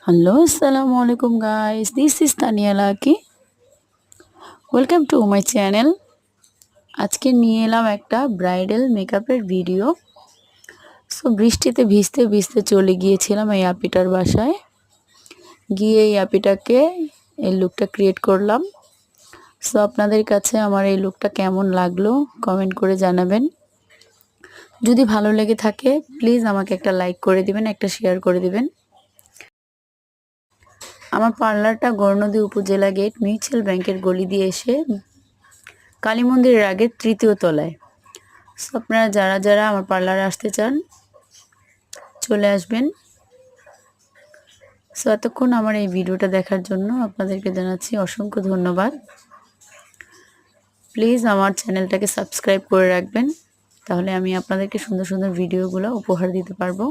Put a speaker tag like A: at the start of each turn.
A: Hello, assalamu alaikum guys. This is Tania Laki. Welcome to my channel. আজকে নিয়ে এলাম একটা ব্রাইডাল মেকআপের ভিডিও। বৃষ্টিতে ভিজতে ভিজতে চলে গিয়েছিলাম এই আপিটার বাসায়। গিয়ে এই আপিটাকে এই লুকটা ক্রিয়েট করলাম। আপনাদের কাছে আমার এই লুকটা কেমন লাগলো কমেন্ট করে জানাবেন। যদি ভালো লেগে থাকে প্লিজ আমাকে একটা লাইক করে দিবেন, একটা শেয়ার করে দিবেন। আমার পার্লারটা গৌরনদী উপজেলা গেট মিউচুয়াল ব্যাংকের গলি দিয়ে এসে কালী মন্দিরের আগে তৃতীয় তলায়। আপনারা যারা যারা আমার পার্লারে আসতে চান চলে আসবেন। এতক্ষণ আমার এই ভিডিওটা দেখার জন্য আপনাদেরকে জানাচ্ছি অসংখ্য ধন্যবাদ। প্লিজ আমার চ্যানেলটাকে সাবস্ক্রাইব করে রাখবেন, তাহলে আমি আপনাদেরকে সুন্দর সুন্দর ভিডিওগুলো উপহার দিতে পারবো।